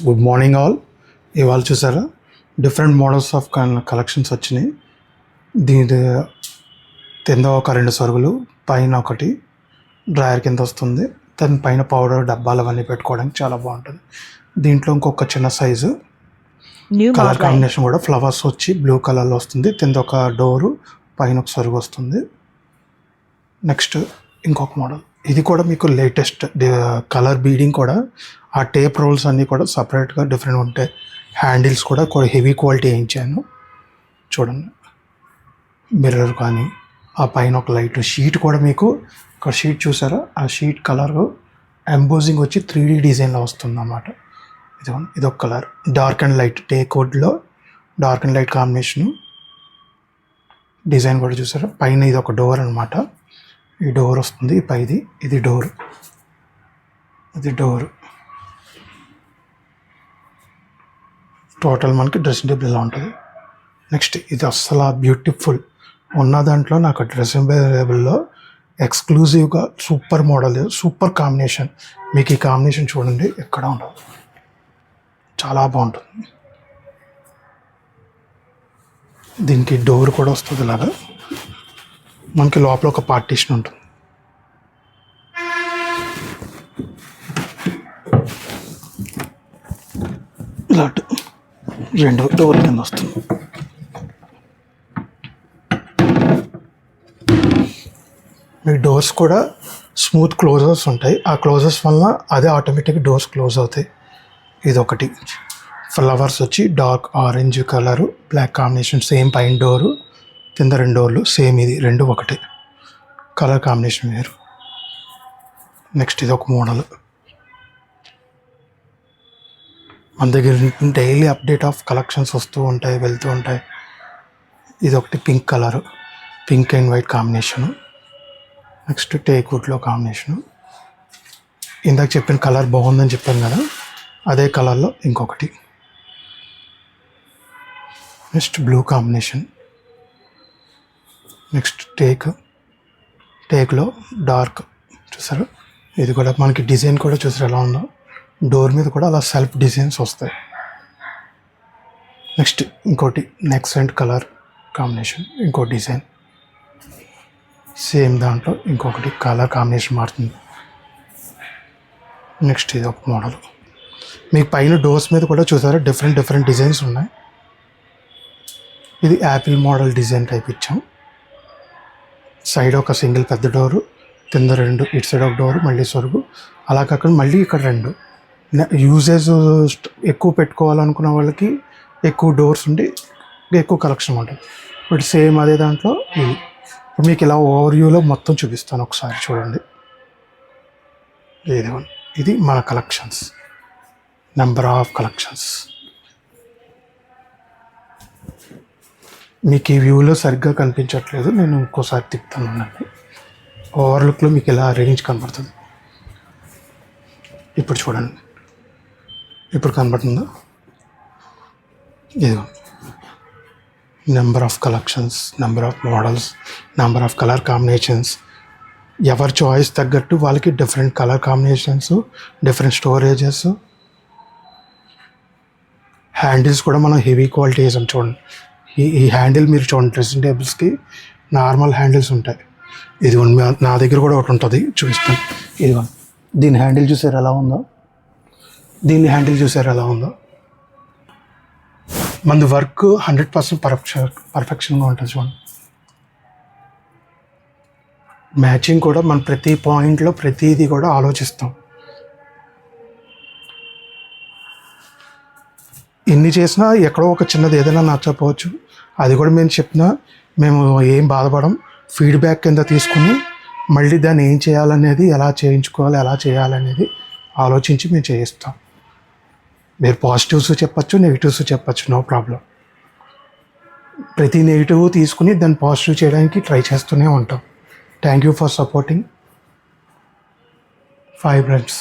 Good morning all. ఇవాళ చూసారా different models of collections వచ్చినాయి. దీని కింద ఒక 2 సరుగులు, పైన ఒకటి డ్రాయర్ కింద వస్తుంది. దాని పైన పౌడర్ డబ్బాలు అవన్నీ పెట్టుకోవడానికి చాలా బాగుంటుంది. దీంట్లో ఇంకొక చిన్న సైజు కలర్ కాంబినేషన్ కూడా ఫ్లవర్స్ వచ్చి బ్లూ కలర్లో వస్తుంది. కింద ఒక డోరు, పైన ఒక సరుగు వస్తుంది. నెక్స్ట్ ఇంకొక మోడల్, ఇది కూడా మీకు లేటెస్ట్ కలర్ బీడింగ్ కూడా. ఆ టేప్ రోల్స్ అన్నీ కూడా సపరేట్గా డిఫరెంట్ ఉంటాయి. హ్యాండిల్స్ కూడా హెవీ క్వాలిటీ వేయించాను చూడండి. మిర్రర్ కానీ ఆ పైన ఒక లైట్ షీట్ కూడా మీకు ఒక షీట్ చూసారా, ఆ షీట్ కలర్ ఎంబోజింగ్ వచ్చి 3D డిజైన్లో వస్తుంది అన్నమాట. ఇదొక colour dark and light teak వుడ్లో dark and light combination. Design కూడా చూసారా. పైన ఇది ఒక డోర్ అనమాట. ఈ డోర్ వస్తుంది పైది. ఇది డోర్, ఇది డోర్. టోటల్ మనకి డ్రెస్సింగ్ టేబుల్ ఇలా ఉంటుంది. నెక్స్ట్ ఇది అస్సలు బ్యూటిఫుల్ ఉన్న దాంట్లో నాకు డ్రెస్సింగ్ టేబుల్లో ఎక్స్క్లూజివ్గా సూపర్ మోడల్, సూపర్ కాంబినేషన్. మీకు ఈ కాంబినేషన్ చూడండి ఎక్కడ ఉండదు, చాలా బాగుంటుంది. దీనికి డోర్ కూడా వస్తుంది ఇలాగా. మనకి లోపల ఒక పార్టీషన్ ఉంటుంది. ఇలా 2 డోర్ కింద వస్తుంది. మీ డోర్స్ కూడా స్మూత్ క్లోజర్స్ ఉంటాయి. ఆ క్లోజర్స్ వల్ల అదే ఆటోమేటిక్ డోర్స్ క్లోజ్ అవుతాయి. ఇదొకటి ఫ్లవర్స్ వచ్చి dark orange colour, black combination. Same పైన డోరు, కింద 2 డోర్లు సేమ్. ఇది 2 ఒకటే, కలర్ కాంబినేషన్ వేరు. నెక్స్ట్ ఇది ఒక మోడల్. మన దగ్గర డైలీ అప్డేట్ ఆఫ్ కలెక్షన్స్ వస్తూ ఉంటాయి, వెళ్తూ ఉంటాయి. ఇది ఒకటి pink colour, pink and white combination. Next teak వుడ్లో కాంబినేషను. ఇందాక చెప్పిన కలర్ బాగుందని చెప్పాను కదా, అదే కలర్లో ఇంకొకటి. Next blue combination. నెక్స్ట్ టేక్లో డార్క్ చూసారు. ఇది కూడా మనకి డిజైన్ కూడా చూసారు ఎలా ఉందో. డోర్ మీద కూడా అలా సెల్ఫ్ డిజైన్స్ వస్తాయి. నెక్స్ట్ ఇంకోటి నెక్స్ట్ కలర్ కాంబినేషన్, ఇంకో డిజైన్. సేమ్ దాంట్లో ఇంకొకటి కలర్ కాంబినేషన్ మారుతుంది. నెక్స్ట్ ఇది ఒక మోడల్. మీకు పైన డోర్స్ మీద కూడా చూసారా డిఫరెంట్ డిజైన్స్ ఉన్నాయి. ఇది యాపిల్ మోడల్ డిజైన్ టైప్ ఇచ్చాం. సైడ్ ఒక సింగిల్ పెద్ద డోరు, కింద 2, ఇటు సైడ్ ఒక డోరు, మళ్ళీ సొరుగు. అలా కాకుండా మళ్ళీ ఇక్కడ 2 యూజెస్ ఎక్కువ పెట్టుకోవాలనుకున్న వాళ్ళకి ఎక్కువ డోర్స్ ఉండి ఎక్కువ కలెక్షన్ ఉంటుంది. బట్ సేమ్ అదే దాంట్లో ఇది. ఇప్పుడు మీకు ఇలా ఓవర్వ్యూలో మొత్తం చూపిస్తాను, ఒకసారి చూడండి. ఇది మన కలెక్షన్స్, నెంబర్ ఆఫ్ కలెక్షన్స్. మీకు ఈ వ్యూలో సరిగ్గా కనిపించట్లేదు, నేను ఇంకోసారి తిప్పుతాను అండి. ఓవర్లుక్లో మీకు ఇలా రేంజ్ కనబడుతుంది. ఇప్పుడు చూడండి, ఇప్పుడు కనబడుతుందా? ఇదిగో number of collections, number of models, number of colour combinations. ఎవరి చాయిస్ తగ్గట్టు వాళ్ళకి different colour combinations, different storages. Handles కూడా మనం హెవీ క్వాలిటీ వేసాం చూడండి. ఈ హ్యాండిల్ మీరు చూడండి, డ్రెస్సింగ్ టేబుల్స్కి నార్మల్ హ్యాండిల్స్ ఉంటాయి. ఇది నా దగ్గర కూడా ఒకటి ఉంటుంది, చూపిస్తాను. ఇదిగో దీని హ్యాండిల్ చూసారు ఎలా ఉందో, దీని హ్యాండిల్ చూసారు ఎలా ఉందో. మన వర్క్ 100% పర్ఫెక్షన్గా ఉంటుంది చూడండి. మ్యాచింగ్ కూడా మన ప్రతి పాయింట్లో ప్రతిదీ కూడా ఆలోచిస్తాం. ఎన్ని చేసినా ఎక్కడో ఒక చిన్నది ఏదైనా నచ్చకపోవచ్చు, అది కూడా మేము చెప్పినా మేము ఏం బాధపడం. ఫీడ్బ్యాక్ కింద తీసుకుని మళ్ళీ దాన్ని ఏం చేయాలనేది, ఎలా చేయించుకోవాలి, ఎలా చేయాలనేది ఆలోచించి మేము చేయిస్తాం. మీరు పాజిటివ్స్ చెప్పచ్చు, నెగిటివ్స్ చెప్పచ్చు, నో ప్రాబ్లం. ప్రతి నెగిటివ్ తీసుకుని దాన్ని పాజిటివ్ చేయడానికి ట్రై చేస్తూనే ఉంటాం. Thank you for supporting ఫైబ్రెంట్స్.